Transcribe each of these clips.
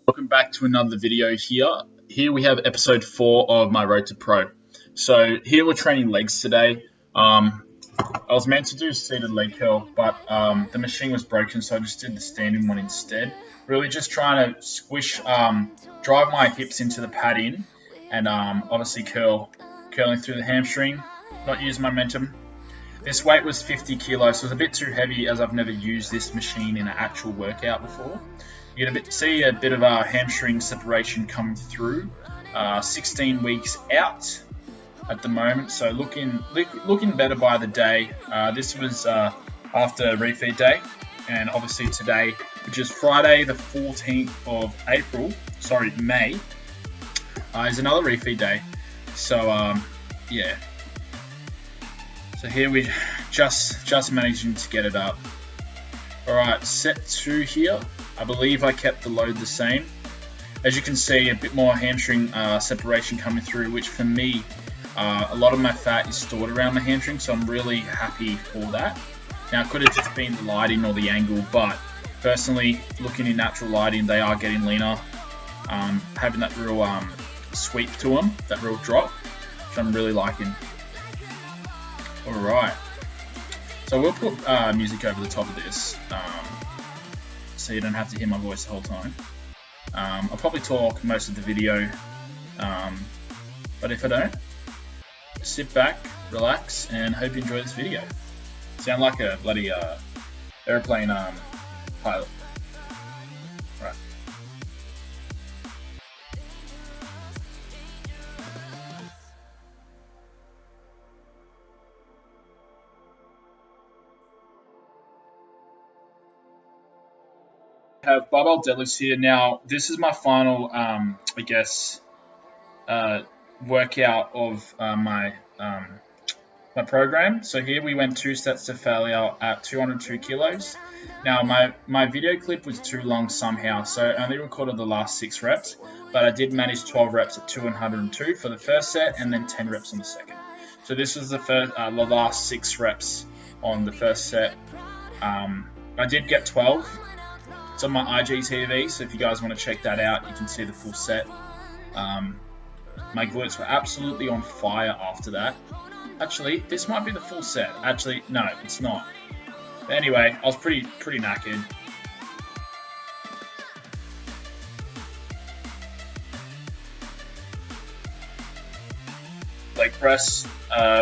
Welcome back to another video here. Here we have episode 4 of my Road to Pro. So here we're training legs today. I was meant to do a seated leg curl, but the machine was broken, so I just did the standing one instead. Really just trying to squish, drive my hips into the pad in, and obviously curling through the hamstring, not use momentum. This weight was 50 kilos, so it was a bit too heavy as I've never used this machine in an actual workout before. You get see a bit of a hamstring separation coming through. 16 weeks out at the moment, so looking better by the day. This was after refeed day, and obviously today, which is Friday the 14th of May, is another refeed day. So yeah. So here we just managing to get it up. Alright, set 2 here. I believe I kept the load the same. As you can see, a bit more hamstring separation coming through, which for me, a lot of my fat is stored around the hamstring, so I'm really happy for that. Now, it could have just been the lighting or the angle, but personally, looking in natural lighting, they are getting leaner, having that real sweep to them, that real drop, which I'm really liking. Alright, so we'll put music over the top of this, so you don't have to hear my voice the whole time. I'll probably talk most of the video, but if I don't, sit back, relax, and hope you enjoy this video. Sound like a bloody airplane pilot. Right. Have barbell deadlifts here. Now, this is my final, workout of my program. So here we went 2 sets to failure at 202 kilos. Now, my video clip was too long somehow, so I only recorded the last 6 reps, but I did manage 12 reps at 202 for the first set, and then 10 reps on the second. So this was the last 6 reps on the first set. I did get 12. It's on my IGTV, so if you guys want to check that out, you can see the full set. My glutes were absolutely on fire after that. Actually, this might be the full set. Actually, no, it's not. But anyway, I was pretty knackered. Leg press.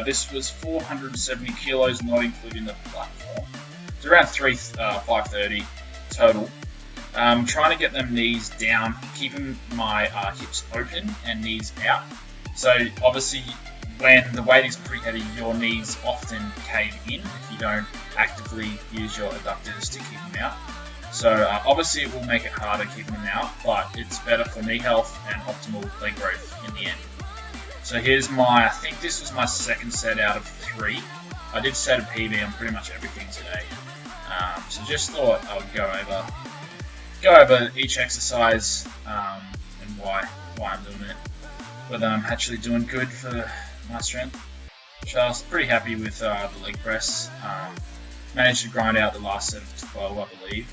This was 470 kilos, not including the platform. It's around 530 total. Trying to get them knees down, keeping my hips open and knees out. So obviously, when the weight is pretty heavy, your knees often cave in if you don't actively use your adductors to keep them out. So obviously, it will make it harder keeping them out, but it's better for knee health and optimal leg growth in the end. So here's I think this was my second set out of 3. I did set a PB on pretty much everything today. So just thought I would go over each exercise and why I'm doing it, whether I'm actually doing good for my strength. So I was pretty happy with the leg press. Managed to grind out the last set of 12, I believe.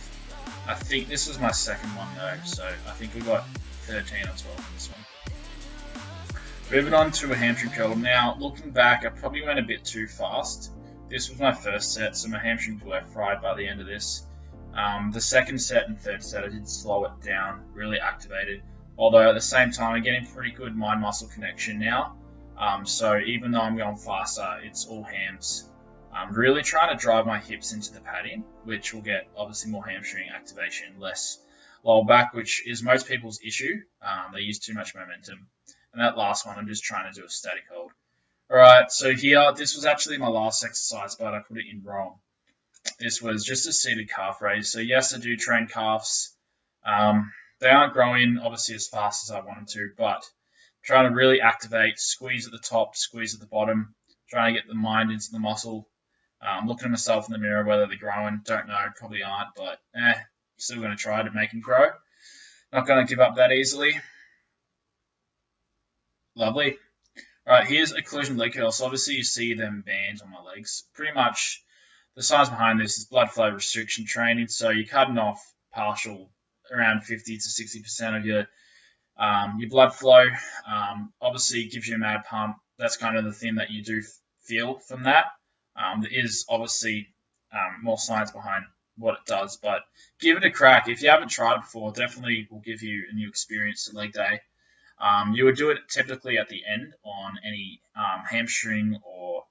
I think this was my second one though, so I think we got 13 or 12 in this one. Moving on to a hamstring curl. Now, looking back, I probably went a bit too fast. This was my first set, so my hamstrings were fried by the end of this. The second set and third set, I did slow it down, really activated. Although at the same time, I'm getting pretty good mind-muscle connection now. So even though I'm going faster, it's all hams. I'm really trying to drive my hips into the padding, which will get obviously more hamstring activation, less lower back, which is most people's issue. They use too much momentum. And that last one, I'm just trying to do a static hold. Alright, so here, this was actually my last exercise, but I put it in wrong. This was just a seated calf raise. So yes, I do train calves. They aren't growing obviously as fast as I wanted to, but I'm trying to really activate, squeeze at the top, squeeze at the bottom, trying to get the mind into the muscle. Looking at myself in the mirror, whether they're growing, don't know, probably aren't, but still going to try to make them grow. Not going to give up that easily. Lovely. Alright, here's occlusion leg curl. So obviously you see them bands on my legs. Pretty much the science behind this is blood flow restriction training. So you're cutting off partial around 50 to 60% of your blood flow. Obviously, it gives you a mad pump. That's kind of the thing that you do feel from that. There is obviously more science behind what it does, but give it a crack. If you haven't tried it before, definitely will give you a new experience to leg day. You would do it typically at the end on any hamstring or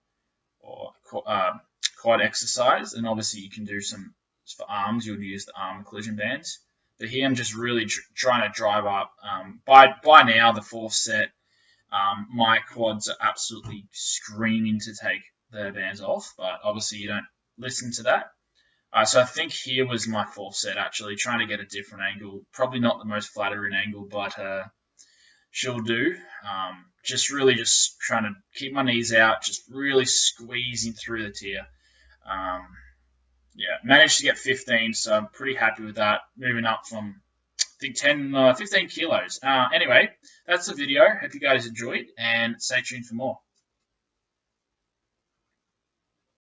quad exercise, and obviously you can do some for arms. You would use the arm occlusion bands. But here I'm just really trying to drive up. By now, the fourth set, my quads are absolutely screaming to take the bands off, but obviously you don't listen to that. So I think here was my fourth set, actually, trying to get a different angle. Probably not the most flattering angle, but she'll do. Just trying to keep my knees out, just really squeezing through the tier. Yeah, managed to get 15, so I'm pretty happy with that. Moving up from, I think, 15 kilos. Anyway, that's the video. Hope you guys enjoyed, and stay tuned for more.